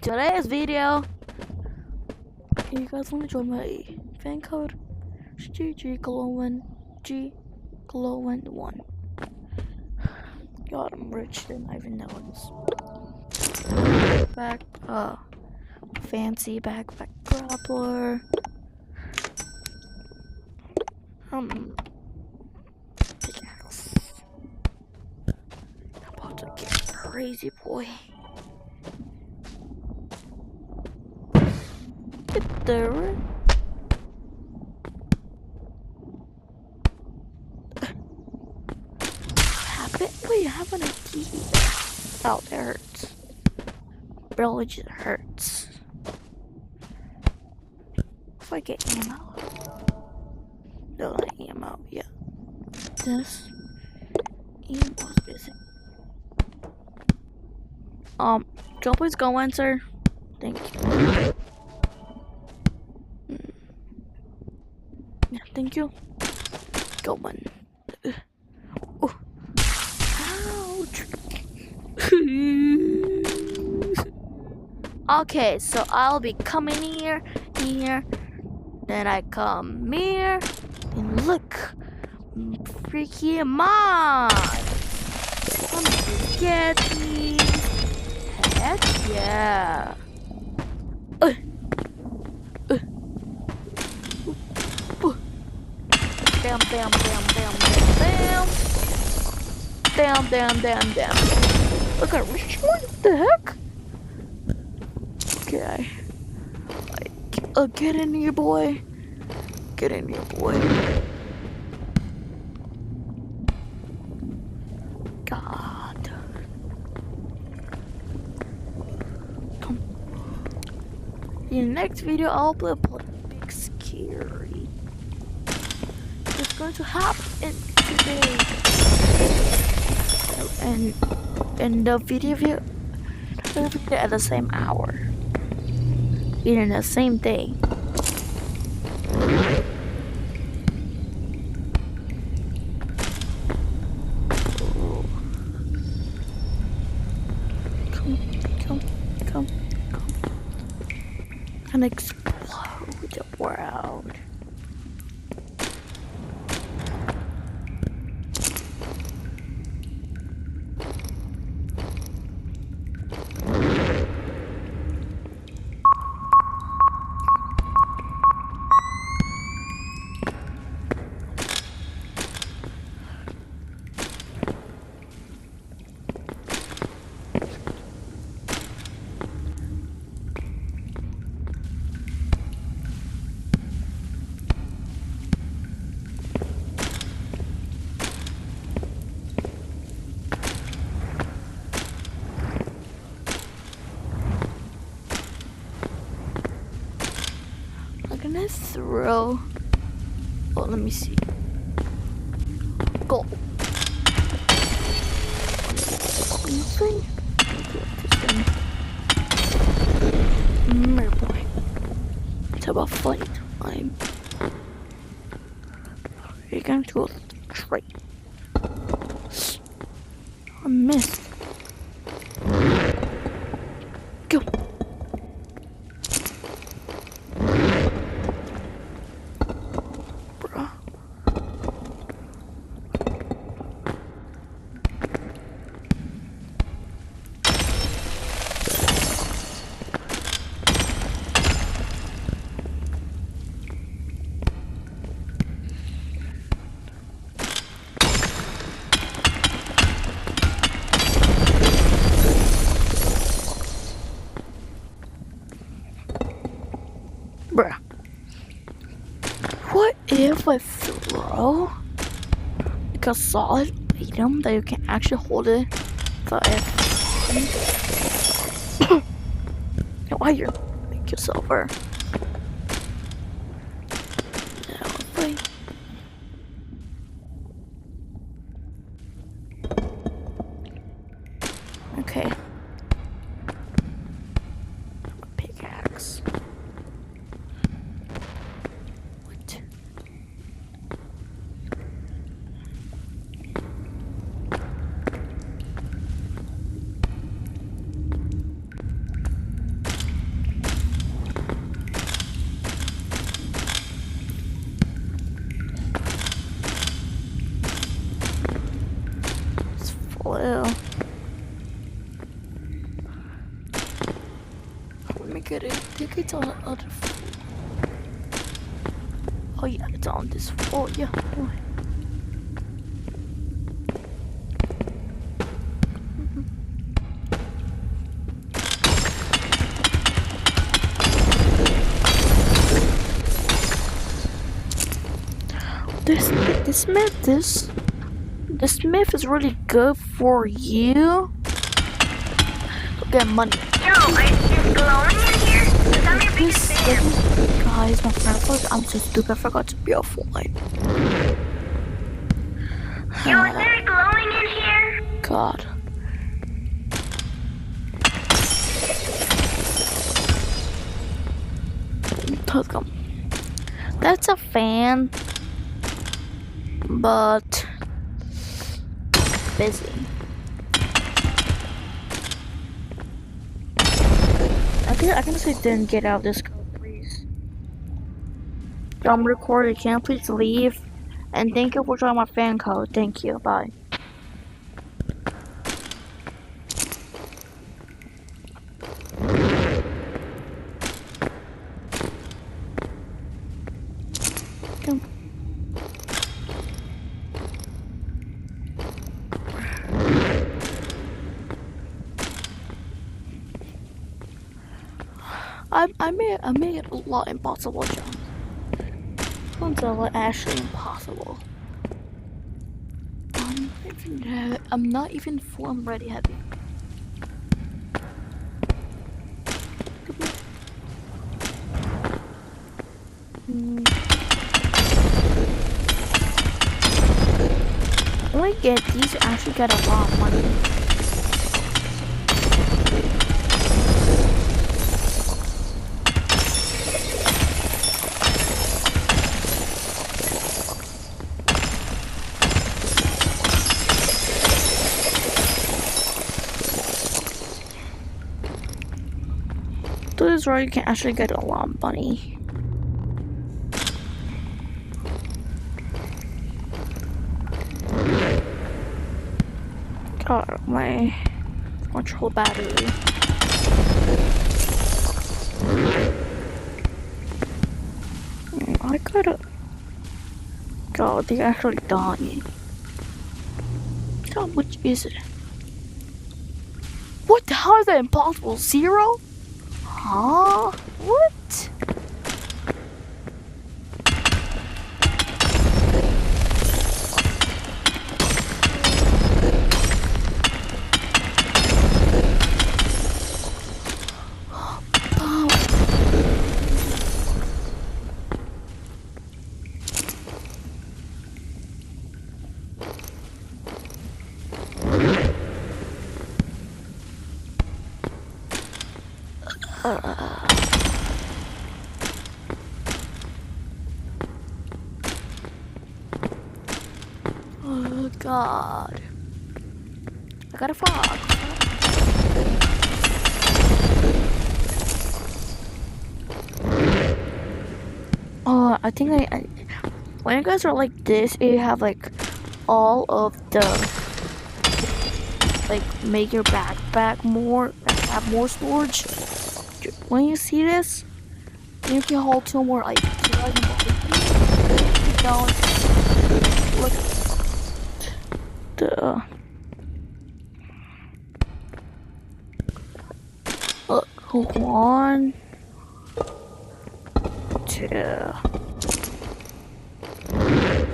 today's video, you guys want to join my fan code? It's GGGlowin1. God, I'm rich, didn't I even notice. Fancy backpack grappler. Pickaxe. I'm about to get crazy, boy. Get there. Wait, I have an idea. Oh, that hurts. Really just hurts. If I get ammo. No, not ammo, yeah. This ammo's missing. Can you please go in, sir? Thank you. Yeah, thank you. Go in. Oh. Ouch. Okay, so I'll be coming here, then I come here, and look, freaking mine. I'm gonna get these. Heck yeah. Bam, bam, bam, bam, bam, bam. Bam, bam, bam, bam. Look at Rich, what the heck? Okay. Get in here, boy. Get in here, boy. God. Come. In the next video, I'll play big scary. It's going to happen today. And the video at the same hour. In the same day. Come. And explode the world. Gonna throw. Oh, let me see. Go. Boy. It's about fight time. You're going to go straight. I missed. Go. Bruh. What if I throw like a solid item that you can actually hold it for why you're make yourself or okay. Pickaxe. me get it. I think it's on the other floor. Oh yeah, it's on this floor. Yeah. The smith is really good for you. Get money. Yo, is glowing in here? Cause I'm your biggest fan. Guys, my friend, I'm so stupid. I forgot to be offline. Yo, is there glowing in here? God. That's a fan, but busy. I can say didn't get out of this code, please. I'm recording. Can you please leave? And thank you for trying my fan code. Thank you. Bye. I made a lot impossible jumps. One's a lot actually impossible. I'm not even form ready heavy. When I get these, I actually get a lot of money. So this is where you can actually get a lot of money. God, my control battery. I gotta. God, they're actually dying. God, which is it? What the hell is that impossible? 0? Huh? What? Oh God! I got a frog. Oh, I think when you guys are like this, you have like all of the like make your backpack more have more storage. When you see this, you can hold 2 more like 2 items. Down. Look. Look, 1, 2.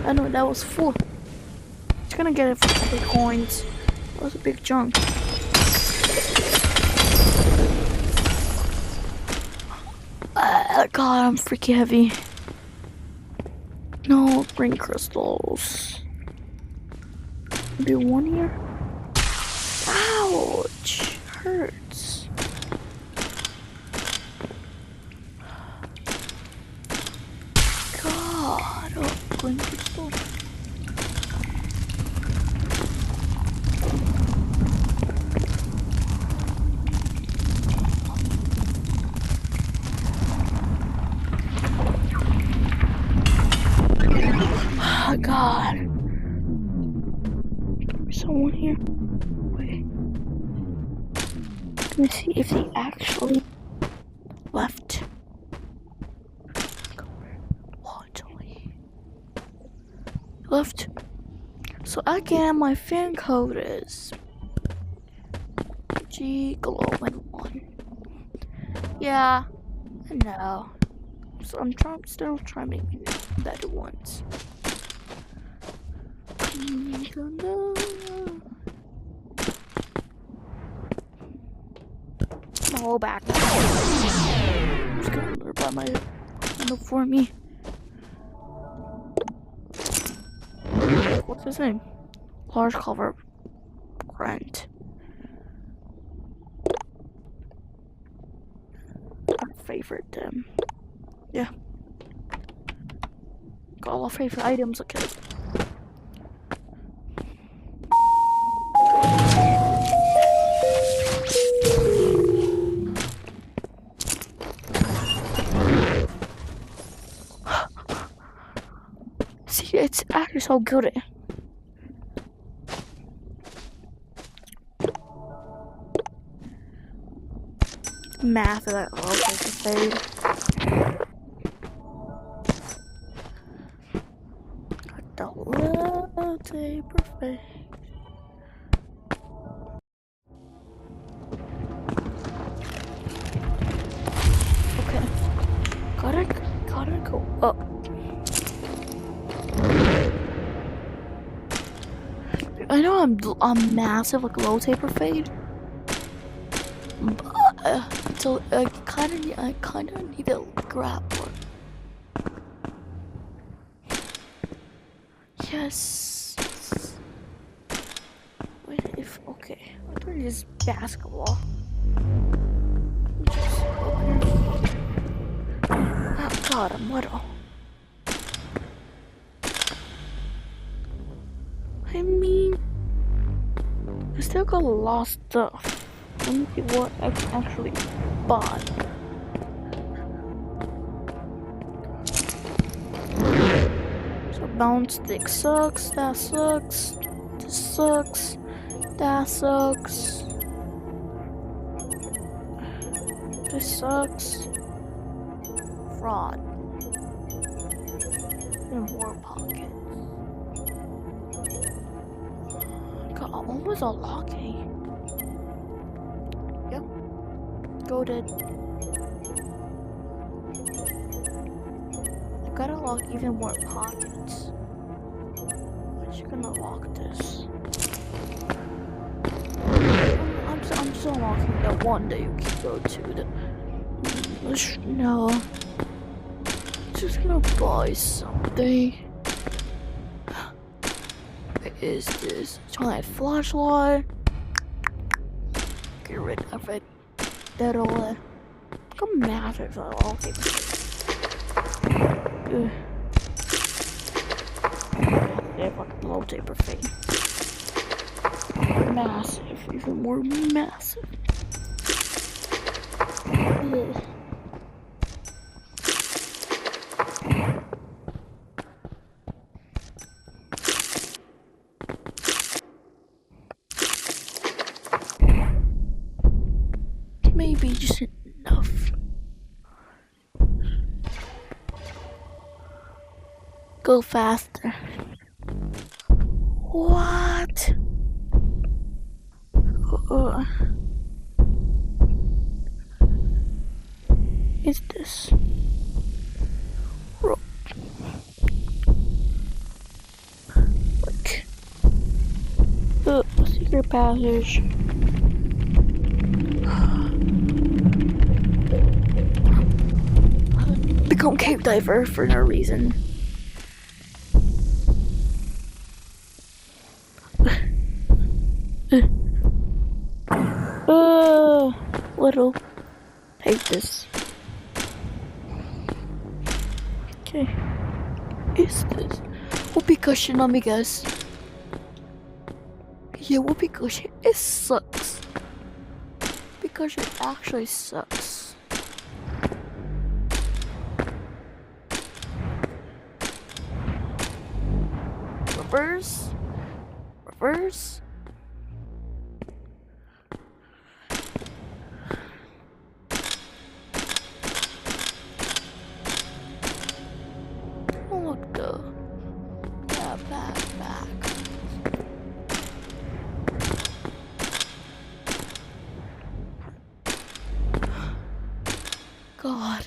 I know that was 4. It's gonna get it for 100 coins. That was a big chunk. God, I'm freaking heavy. No, bring crystals. Maybe 1 here. Ouch, hurts. God, oh, bring crystals. Oh God. Someone here. Wait. Let me see if they actually. left. So again, my fan code is G glowing 1. Yeah, I know. So I'm still trying to make better ones. All back. Just gonna alert by my window for me. What's his name? Large cover Grant. Our favorite yeah. Got all our favorite items, okay. See, it's actually so good. Math that love is the third. Got the latte perfect. Okay. Gotta go up. I know I'm massive like low taper fade. But so I kinda need a grappler. Yes. Wait, if okay. I thought it is basketball. Oh god, I'm little. I mean, I still got a lot of stuff. Let me see what I can actually buy. So bounce stick sucks, that sucks, this sucks, that sucks, this sucks, fraud, and more pockets. God, almost unlocking. Yep. Goated. I gotta lock even more pockets. I'm just gonna lock this. I'm still locking that one that you can go to. No. Just gonna buy something. What is this? Giant flashlight. Get rid of it. That all. Come massive. Okay. Yeah, fucking low taper thing. Massive, even more massive. Ugh. Maybe just enough. Go faster. What? Is this? Rope. Like, secret passage. Become cave diver for no reason. Little. Hate this. Okay. Is this? Whoopee cushion, let me guess. Yeah, whoopee cushion. It sucks. Because it actually sucks. Reverse. Reverse. Oh, look though. Yeah, bad. God.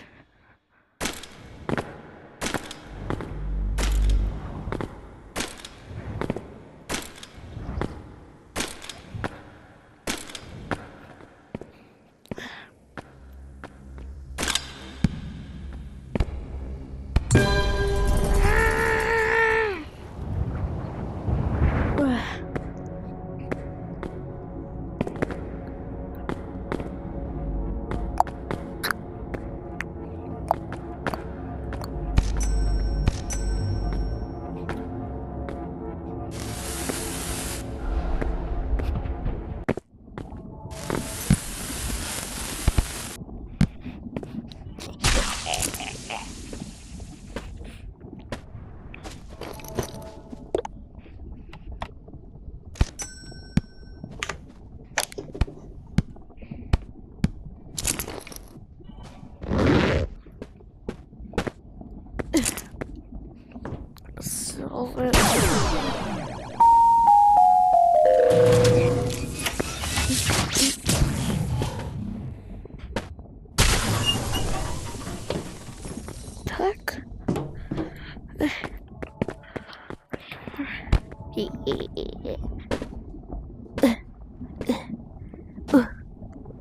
So heck?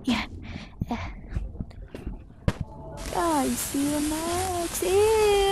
Yeah. Guys, see you next.